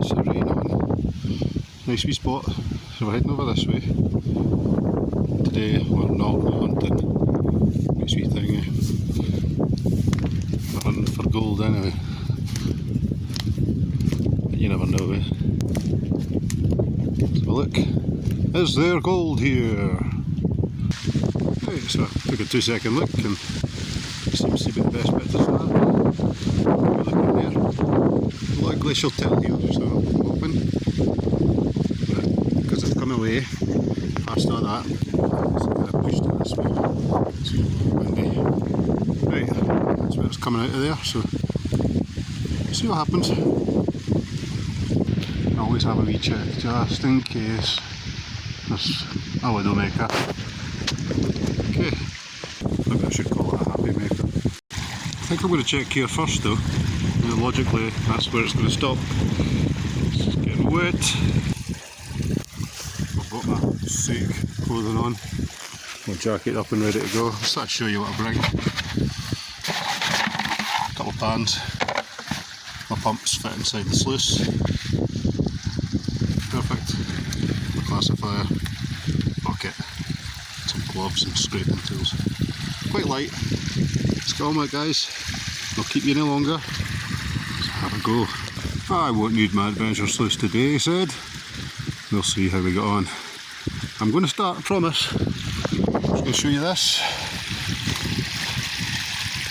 bits of rain on. Nice wee spot. So we're heading over this way. Today we're not hunting. Nice wee thing. We're hunting for gold anyway. But you never know, eh? Let's have a look. Is there gold here? Right, so I took a 2-second look and it seems to be the best bit to start. Look in there. A lot of glacial till here, so I'm open. But because I've come away past all that, it's kind of pushed it this way. So windy. Right, that's where it's coming out of there, so see what happens. I always have a wee check just in case there's a widowmaker. Okay, maybe I should call it a happy maker. I think I'm going to check here first though. Logically, that's where it's going to stop. It's getting wet. I've got my sick clothing on, my jacket up and ready to go. Just to show you what I bring. A couple of pans. My pumps fit inside the sluice. Perfect. My classifier, bucket, some gloves and scraping tools. Quite light. Let's get on with it, guys. I'll keep you any longer. Let's have a go. I won't need my adventure sluice today, he said. We'll see how we get on. I'm going to start, I promise. I'm just going to show you this.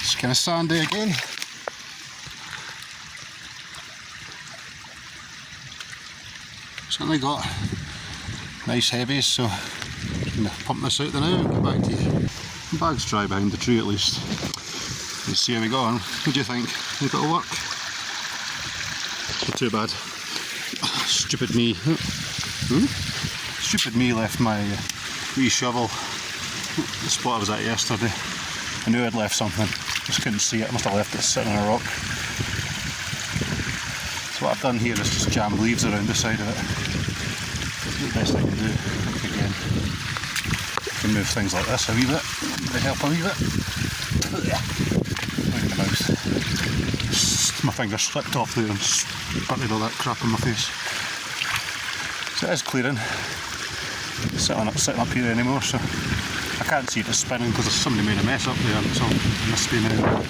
It's kind of sandy again. Certainly got nice heavies, so I'm going to pump this out there now and get back to you. The bag's dry behind the tree at least. Let's see how we go on. What do you think? Think it'll work? Not too bad. Stupid me. Stupid me left my wee shovel the spot I was at yesterday. I knew I'd left something, just couldn't see it. I must have left it sitting on a rock. So what I've done here is just jammed leaves around the side of it. That's the best I can do. Again, I can move things like this a wee bit. They help a wee bit. Look at the mouse. My finger slipped off there and sputtered all that crap in my face. So it is clearing. It's sitting up here anymore, so I can't see it spinning because somebody made a mess up there, so it must be now.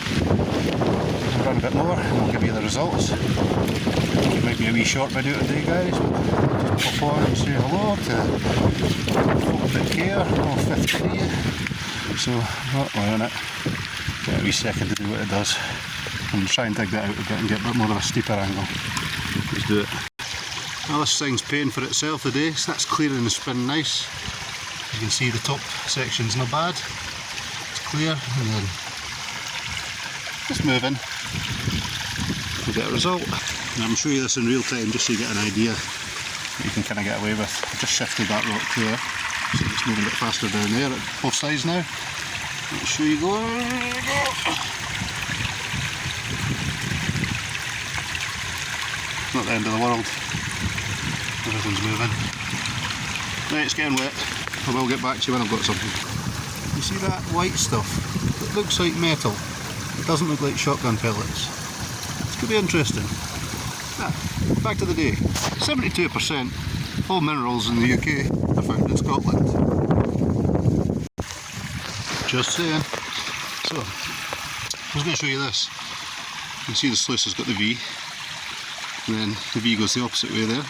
I'll run a bit more and I'll give you the results. It might be a wee short video today, guys. Just pop on and say hello to folk that care, all 50 So, we're in it. Get a wee second to do what it does. And try and dig that out a bit and get a bit more of a steeper angle. Let's do it. Well, this thing's paying for itself today, so that's clearing and spinning nice. You can see the top section's not bad. It's clear, and then just moving. We'll get a result. And I'm show you this in real time just so you get an idea what you can kind of get away with. I've just shifted that rock there, so it's moving a bit faster down there at both sides now. Let's show you go. Not the end of the world. Everything's moving. Right, it's getting wet. I will get back to you when I've got something. You see that white stuff? It looks like metal. It doesn't look like shotgun pellets. It's going to be interesting. Back to the day. 72% of all minerals in the UK are found in Scotland. Just saying. So, I was going to show you this. You can see the sluice has got the V. And then the V goes the opposite way there.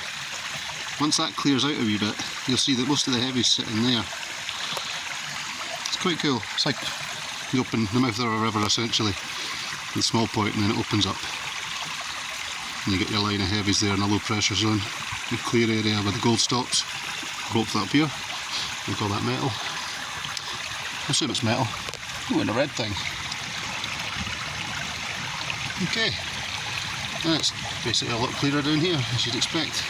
Once that clears out a wee bit, you'll see that most of the heavy's sitting there. It's quite cool. It's like you open the mouth of a river essentially, with a small point, and then it opens up. And you get your line of heavies there in a low pressure zone. The clear area where the gold stops. Rope that up here. We call that metal. I assume it's metal. Oh, and a red thing. Okay. That's basically a lot clearer down here, as you'd expect.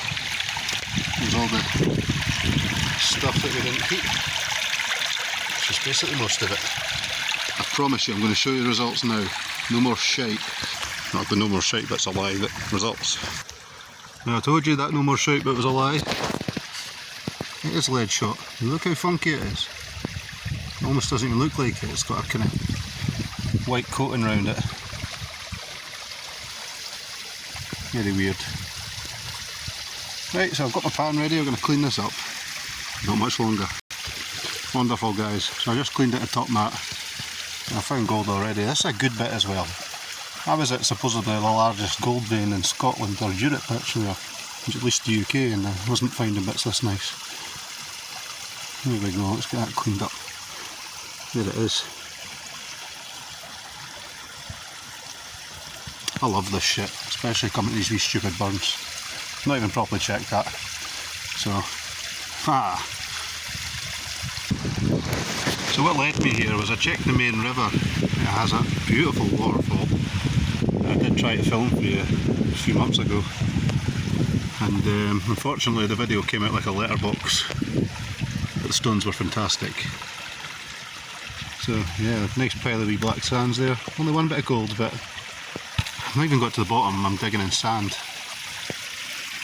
There's all the stuff that we didn't keep. It's just basically most of it. I promise you, I'm going to show you the results now. No more shite. Not the no more shite bit's a lie, but results. Now I told you that no more shite bit was a lie. It is lead shot. Look how funky it is. It almost doesn't even look like it. It's got a kind of white coating around it. Very weird. Right, so I've got my pan ready, I'm going to clean this up. Not much longer. Wonderful guys, so I just cleaned out the top mat. And I found gold already. This is a good bit as well. I was at supposedly the largest gold vein in Scotland or Europe actually, or at least the UK, and I wasn't finding bits this nice. There we go, let's get that cleaned up. There it is. I love this shit, especially coming to these wee stupid burns. Not even properly checked that. So, So what led me here was I checked the main river. It has a beautiful waterfall. I did try to film for you a few months ago, and unfortunately the video came out like a letterbox, but the stones were fantastic. So yeah, nice pile of wee black sands there. Only one bit of gold, but I've not even got to the bottom. I'm digging in sand.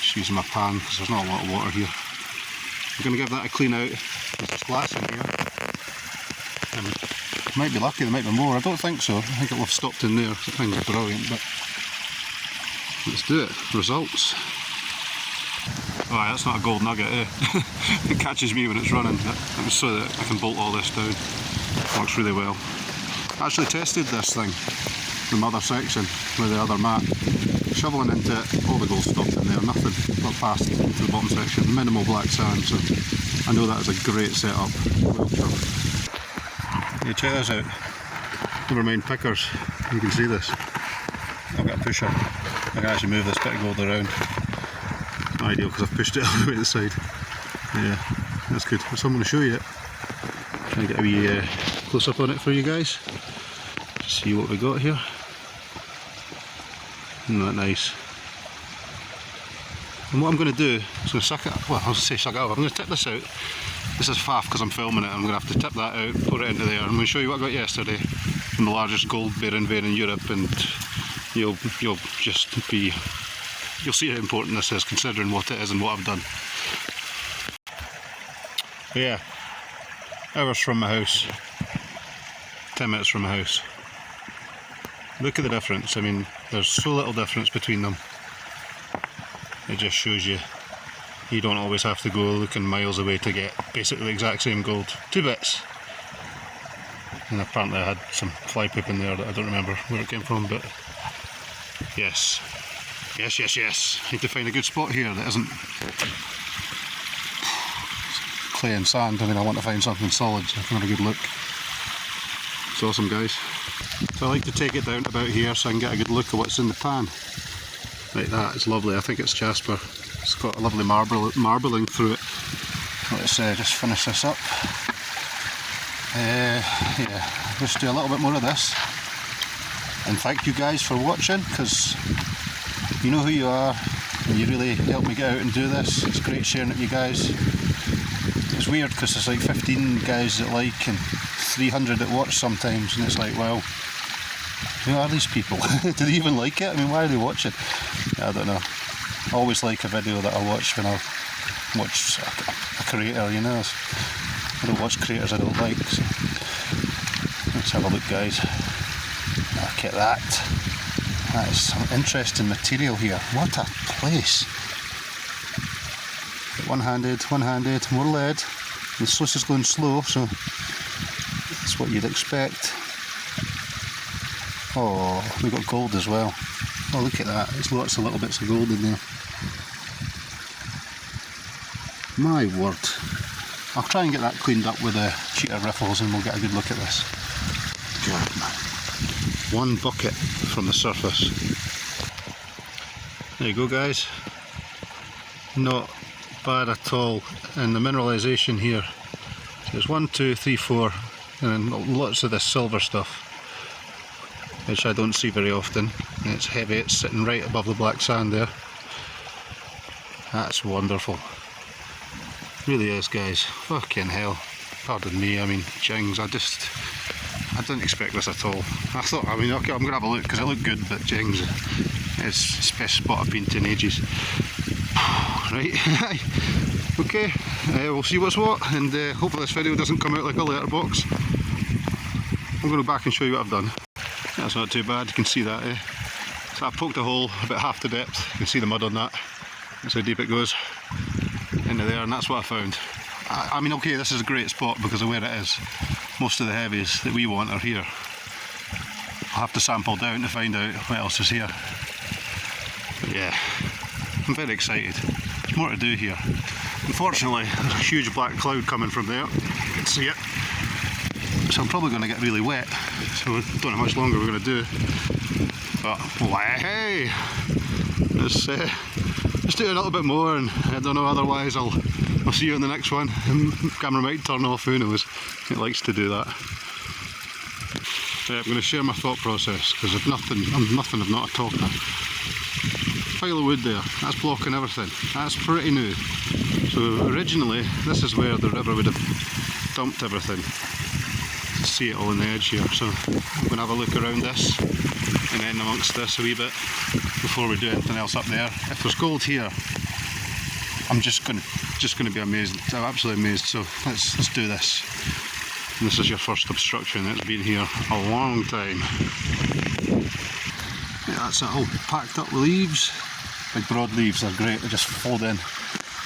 Just using my pan because there's not a lot of water here. I'm going to give that a clean out. There's slats in here. And might be lucky, there might be more. I don't think so. I think it'll have stopped in there. I think it's brilliant, but let's do it. Results. Alright, that's not a gold nugget, eh? It catches me when it's running. That was so that I can bolt all this down. Works really well. I actually tested this thing from the other section with the other mat. Shoveling into it, all the gold stopped in there, nothing got past to the bottom section. Minimal black sand, so I know that is a great setup. Well done. Yeah, check this out. Never mind pickers, you can see this. I've got a pusher. I can actually move this bit of gold around. Not ideal because I've pushed it all the way to the side. Yeah, that's good. So I'm going to show you it. Try and get a wee close up on it for you guys. Just see what we got here. Isn't that nice? And what I'm going to do is going to suck it up. Well, I was going to say suck it up. I'm going to tip this out. This is faff because I'm filming it. I'm going to have to tip that out, put it into there. I'm going to show you what I got yesterday from the largest gold bearing vein in Europe, and you'll just be, you'll see how important this is considering what it is and what I've done. But yeah, hours from my house, 10 minutes from my house. Look at the difference. I mean, there's so little difference between them. It just shows you don't always have to go looking miles away to get basically the exact same gold. 2 bits. And apparently I had some fly poop in there that I don't remember where it came from, but yes. Yes, yes, yes. I need to find a good spot here that isn't clay and sand. I mean, I want to find something solid so I can have a good look. It's awesome, guys. So I like to take it down to about here so I can get a good look at what's in the pan. Like that, it's lovely. I think it's jasper. It's got a lovely marbling through it. Let's just finish this up. Yeah, just do a little bit more of this. And thank you guys for watching, because you know who you are and you really helped me get out and do this. It's great sharing it with you guys. It's weird because there's like 15 guys that like and 300 that watch sometimes, and it's like, well, who are these people? Do they even like it? I mean, why are they watching? I don't know. I always like a video that I watch when I watch a creator, you know. I don't watch creators I don't like, so let's have a look, guys. Look at that. That is some interesting material here. What a place. One-handed, more lead. The sluice is going slow, so that's what you'd expect. Oh, we've got gold as well. Oh, look at that. There's lots of little bits of gold in there. My word. I'll try and get that cleaned up with the cheater riffles and we'll get a good look at this. God, man. One bucket from the surface. There you go, guys. Not bad at all. And the mineralisation here. So there's 1, 2, 3, 4, and then lots of this silver stuff, which I don't see very often. And it's heavy, it's sitting right above the black sand there. That's wonderful. Really is, guys. Fucking hell. Pardon me, I mean, jings, I didn't expect this at all. I thought, I mean, okay, I'm going to have a look because it looked good, but jings, it's the best spot I've been to in ages. Right, okay, we'll see what's what, and hopefully this video doesn't come out like a letterbox. I'm going to go back and show you what I've done. That's not too bad, you can see that, So I poked a hole about half the depth, you can see the mud on that. That's how deep it goes into there, and that's what I found. I mean, okay, this is a great spot because of where it is. Most of the heavies that we want are here. I'll have to sample down to find out what else is here. But yeah, I'm very excited. There's more to do here. Unfortunately, there's a huge black cloud coming from there. You can see it. So I'm probably going to get really wet. So I don't know how much longer we're going to do. But hey, let's do a little bit more, and I don't know, otherwise I'll see you in the next one. The camera might turn off, who knows. It likes to do that. I'm going to share my thought process because I'm nothing if not a talker. Pile of wood there, that's blocking everything. That's pretty new. So originally this is where the river would have dumped everything. You see it all on the edge here. So I'm going to have a look around this and then amongst this a wee bit before we do anything else up there. If there's gold here, I'm just going to be amazed. I'm absolutely amazed. So let's do this. And this is your first obstruction. It's been here a long time. Yeah, that's it all packed up with leaves. Big broad leaves, they're great, they just fold in.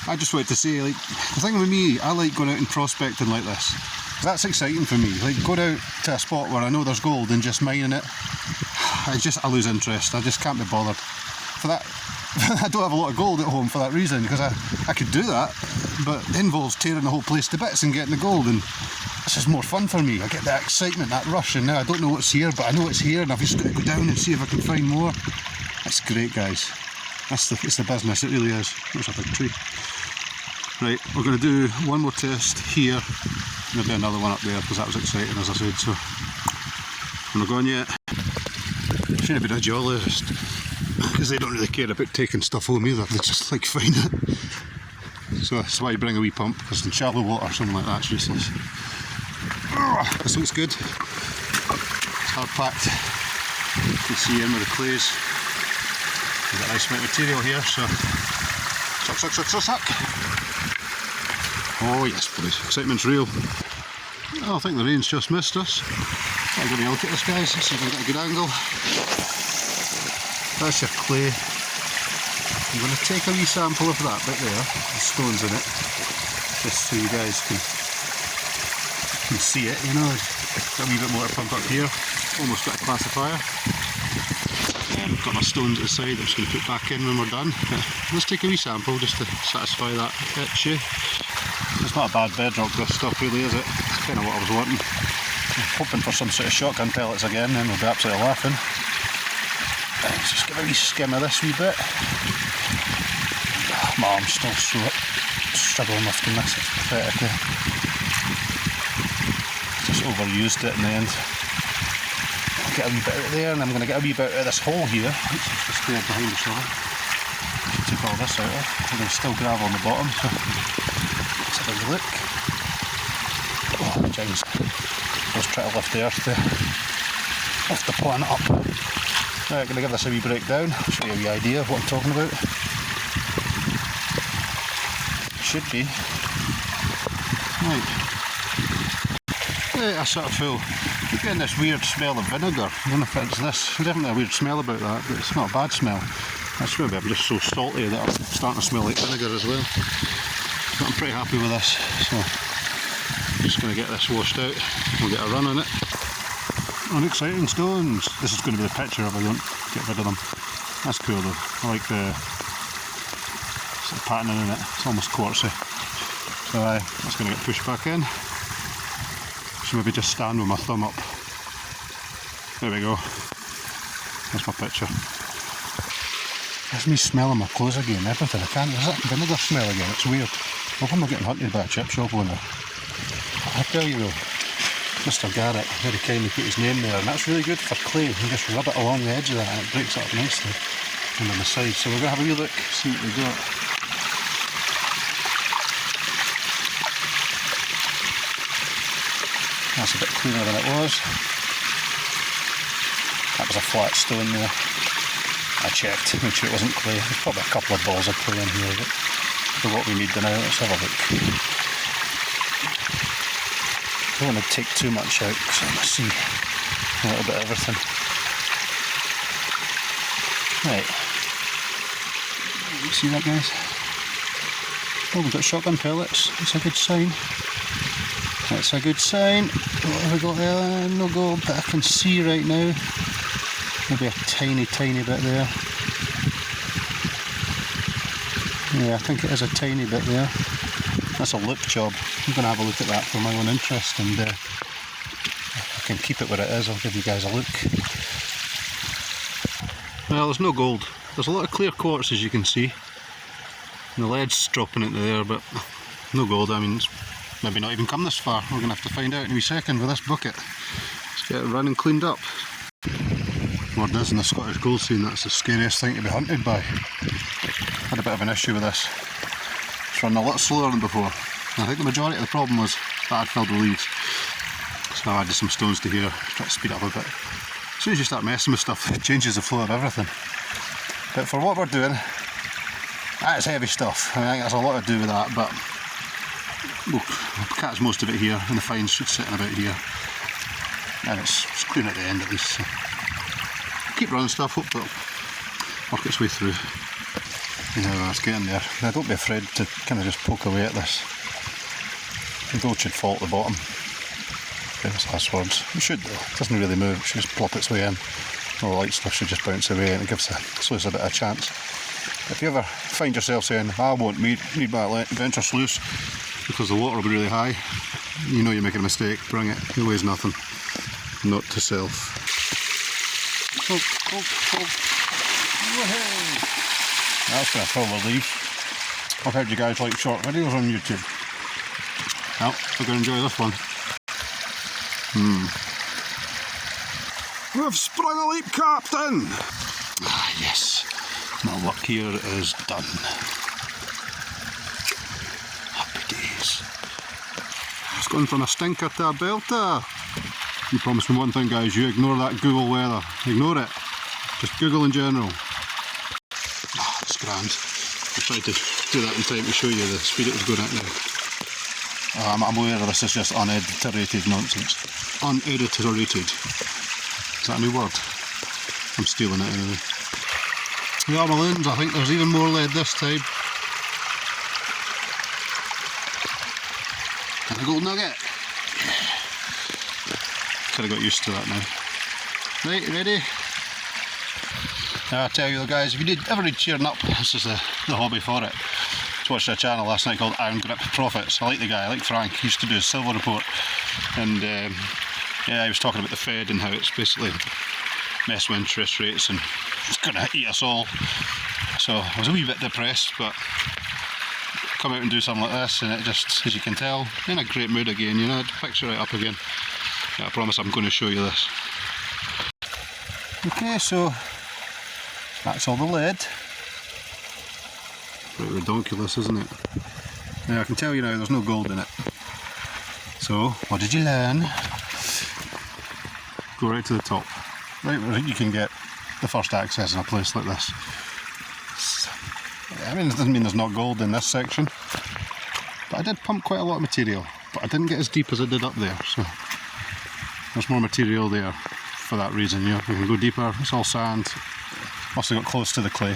I just wanted to say, like, the thing with me, I like going out and prospecting like this. That's exciting for me. Like, going out to a spot where I know there's gold and just mining it, I lose interest. I just can't be bothered. For that, I don't have a lot of gold at home for that reason, because I could do that, but it involves tearing the whole place to bits and getting the gold, and this is more fun for me. I get that excitement, that rush, and now I don't know what's here, but I know it's here, and I've just got to go down and see if I can find more. That's great, guys. It's the business, it really is. There's a big tree. Right, we're going to do one more test here, maybe another one up there, because that was exciting, as I said, so I'm not going yet. Shouldn't have been a geologist, because they don't really care about taking stuff home either, they just like find it. So that's why you bring a wee pump, because in shallow water something like that's useless. This looks good. It's hard packed. You can see in with the clays. We've got a nice amount of material here, so suck. Oh yes, boys, excitement's real. I think the rain's just missed us. I'll give you a look at this, guys, see if I can get a good angle. That's your clay. I'm going to take a wee sample of that bit there, the stones in it, just so you guys can see it, you know. Got a wee bit more to pump up here, almost got a classifier. Got my stones at the side, I'm just going to put back in when we're done. Let's take a wee sample just to satisfy that itch. It's not a bad bedrock, this stuff really, is it? It's kind of what I was wanting. I'm hoping for some sort of shotgun pellets again, then we'll be absolutely laughing. Let's just give a wee skim of this wee bit. Oh, my arm's still struggling lifting this, it's pathetic. Just overused it in the end. Get a wee bit out of there, and I'm going to get a wee bit out of this hole here. Oops, it's just there behind the shovel. Took all this out of. There's still gravel on the bottom, so let's have a look. Oh, James. Let's try to lift the earth there. Lift the planet up. Right, I'm going to give this a wee breakdown. I'll show you a wee idea of what I'm talking about. Should be. Right. Yeah, I sort of feel I'm getting this weird smell of vinegar. I don't know if it's this. There's definitely a weird smell about that, but it's not a bad smell. That's maybe I'm just so salty that I'm starting to smell like vinegar as well. But I'm pretty happy with this, so I'm just going to get this washed out. We'll get a run on it. Unexciting stones. This is going to be the picture if I don't get rid of them. That's cool though. I like the sort of patterning in it. It's almost quartzy. So that's going to get pushed back in. So maybe just stand with my thumb up. There we go. That's my picture. That's me smelling my clothes again, everything. I can't, there's that vinegar smell again, it's weird. I hope I'm not getting hunted by a chip shop owner. I tell you though, Mr. Garrett very kindly put his name there, and that's really good for clay. You just rub it along the edge of that and it breaks it up nicely. And on the side, so we're going to have a wee look, see what we got. That's a bit cleaner than it was. That was a flat stone there. I checked, made sure it wasn't clay. There's probably a couple of balls of clay in here, but for what we need now, let's have a look. I don't want to take too much out because I want to see a little bit of everything. Right. You see that, guys? Oh, we've got shotgun pellets. That's a good sign. That's a good sign. What have we got there? No gold, but I can see right now. Maybe a tiny, tiny bit there. Yeah, I think it is a tiny bit there. That's a loop job. I'm going to have a look at that for my own interest, and if I can keep it where it is, I'll give you guys a look. Well, there's no gold. There's a lot of clear quartz, as you can see. And the lead's dropping into there, but no gold. I mean, it's maybe not even come this far. We're going to have to find out in a wee second with this bucket. Let's get it running cleaned up. Word is, in the Scottish gold scene, that's the scariest thing to be hunted by. Had a bit of an issue with this. It's running a lot slower than before. And I think the majority of the problem was that I'd filled with leaves. So I added some stones to here, try to speed up a bit. As soon as you start messing with stuff, it changes the flow of everything. But for what we're doing, that's heavy stuff. I think that's a lot to do with that, but we'll catch most of it here, and the fines should sit in about here. And it's clean at the end at least. So keep running stuff, hope it'll work its way through. Yeah, it's getting there. Now, don't be afraid to kind of just poke away at this. The gold should fall at the bottom. Famous last words. It should though. It doesn't really move. It should just plop its way in. All the light stuff should just bounce away, and it gives the sluice a bit of a chance. If you ever find yourself saying, I won't need my adventure sluice because the water will be really high, you know you're making a mistake. Bring it. It weighs nothing. Note to self. Oh, oh, oh. Woohoo! That's going to fill the leaf. I've heard you guys like short videos on YouTube. Well, we're going to enjoy this one. We've sprung a leap, Captain! Ah, yes. My work here is done. Happy days. It's gone from a stinker to a belter. You promised me one thing, guys. You ignore that Google weather. Ignore it. Just Google in general. Ah, it's grand. I tried to do that in time to show you the speed it was going at now. I'm aware this is just unediterated nonsense. Unediterated. Is that a new word? I'm stealing it anyway. Yeah, balloons, I think there's even more lead this time. And a gold nugget. Yeah. Kind of got used to that now. Right, ready? Now I tell you guys, if you ever need cheering up, this is the hobby for it. I watched a channel last night called Iron Grip Profits. I like the guy, I like Frank. He used to do a silver report, and yeah, he was talking about the Fed and how it's basically messing with interest rates and it's going to eat us all. So I was a wee bit depressed, but come out and do something like this, and it just, as you can tell, in a great mood again. You know, it picks you right up again. Yeah, I promise I'm going to show you this. Okay, so that's all the lead. Right, redonkulous, isn't it? Now I can tell you now there's no gold in it. So, what did you learn? Go right to the top. Right where you can get the first access in a place like this. I mean, it doesn't mean there's not gold in this section. But I did pump quite a lot of material. But I didn't get as deep as I did up there. So, there's more material there for that reason. You know, we can go deeper. It's all sand. Must have got close to the clay.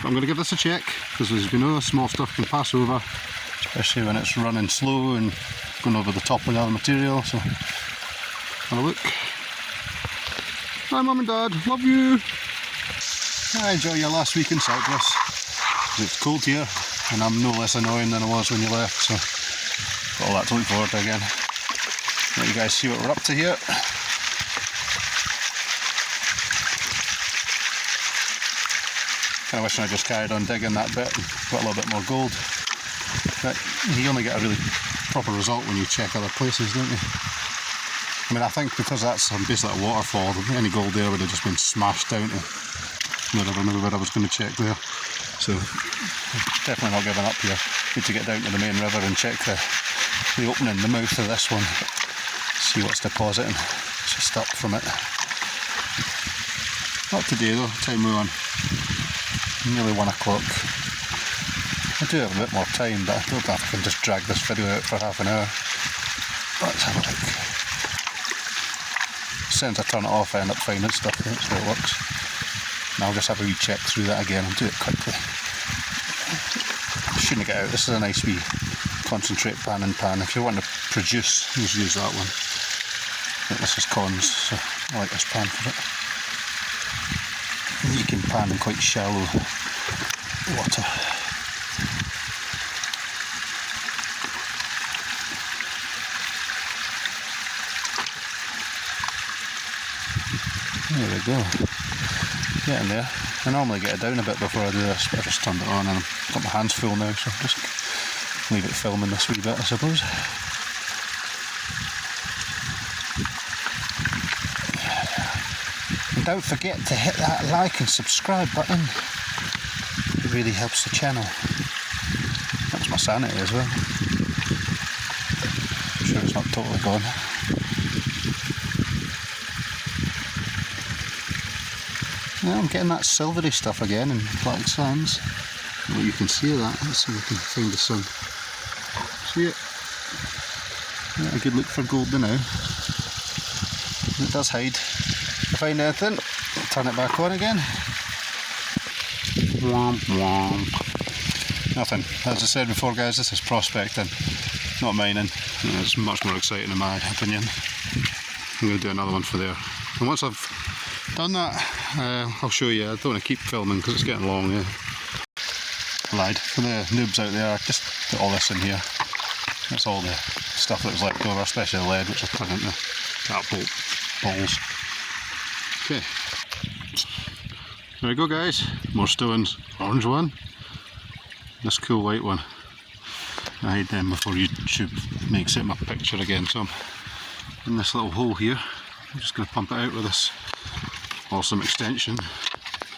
But I'm going to give this a check, because as we know, small stuff can pass over, especially when it's running slow and going over the top of the other material. So, have a look. Hi Mum and Dad, love you! Enjoy your last week in Cyprus. It's cold here, and I'm no less annoying than I was when you left, so got all that to look forward to again. Let you guys see what we're up to here. Kind of wishing I just carried on digging that bit and got a little bit more gold. But you only get a really proper result when you check other places, don't you? I mean, I think because that's basically a waterfall, any gold there would have just been smashed down to whatever neighbourhood I was going to check there. So, definitely not giving up here. Need to get down to the main river and check the opening, the mouth of this one. See what's depositing. Just up from it. Not today though, time we're on. Nearly 1 o'clock. I do have a bit more time, but I don't know if I can just drag this video out for half an hour. Let's have a look. As soon as I turn it off, I end up finding stuff. That's how it works. And I'll just have a wee check through that again and do it quickly. Shouldn't get out. This is a nice wee concentrate pan and pan. If you want to produce, just use that one. But this is cons, so I like this pan for it. You can pan in quite shallow water. There we go. Getting there. I normally get it down a bit before I do this, but I just turned it on and I've got my hands full now, so I'll just leave it filming this wee bit, I suppose. And don't forget to hit that like and subscribe button. It really helps the channel. Helps my sanity as well. I'm sure it's not totally gone. Now I'm getting that silvery stuff again in black sands. Well, you can see that. Let's see if we can find the sun. See it? Yeah, a good look for gold now. It does hide. If I find anything, I'll turn it back on again. Womp womp. Nothing. As I said before, guys, this is prospecting, not mining. It's much more exciting in my opinion. I'm going to do another one for there. And once I've done that, I'll show you. I don't want to keep filming because it's getting long. Yeah. Lied. For the noobs out there, I just put all this in here. That's all the stuff that was left over, especially the lead, which I put into catapult balls. Okay. There we go, guys. More stones. Orange one. This cool white one. I hide them before YouTube makes it my picture again. So I'm in this little hole here. I'm just going to pump it out with this awesome extension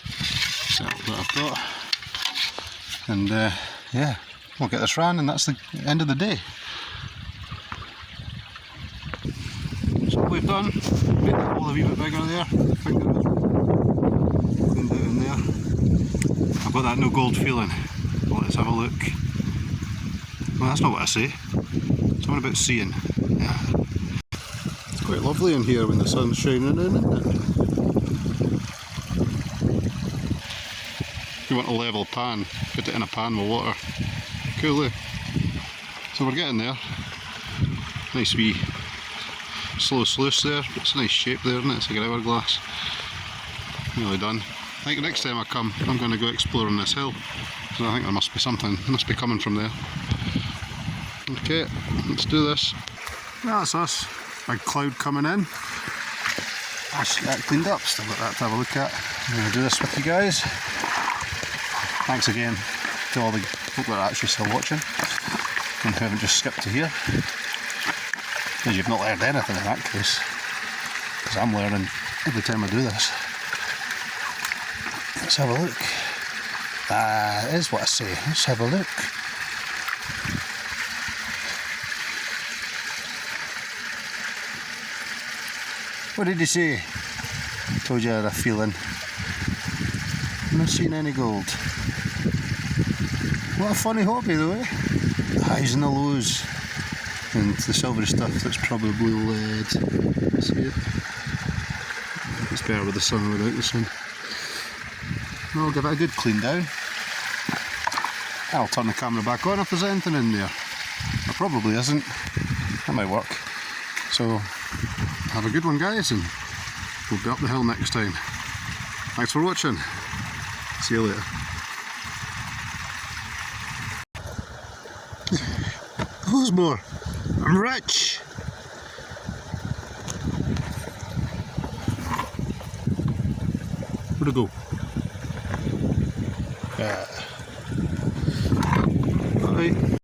setup that I've got, and yeah, we'll get this ran and that's the end of the day. So what we've done, made the hole a wee bit bigger there, cleaned it in there. I've got that no gold feeling. Well, let's have a look. Well, that's not what I say. Something about seeing. Yeah. It's quite lovely in here when the sun's shining in, isn't it? If you want a level pan, put it in a pan with water. Cool, eh? So we're getting there. Nice wee slow sluice there. It's a nice shape there, isn't it? It's like an hourglass. Nearly done. I think next time I come, I'm going to go exploring this hill. So I think there must be something, must be coming from there. Okay, let's do this. That's us. Big cloud coming in. I should get that cleaned up. Still got that to have a look at. I'm going to do this with you guys. Thanks again to all the folk that are actually still watching and who haven't just skipped to here. Because you've not learned anything in that case. Because I'm learning every time I do this. Let's have a look. That is what I say. Let's have a look. What did you say? Told you I had a feeling. I'm not seeing any gold. What a funny hobby though, eh? The highs and the lows. And the silvery stuff that's probably lead. See it? It's better with the sun or without the sun. I'll give it a good clean down. I'll turn the camera back on if there's anything in there. There probably isn't. That might work. So, have a good one, guys, and we'll be up the hill next time. Thanks for watching. See you later. Who's more? I'm rich! Where'd it go? Alright.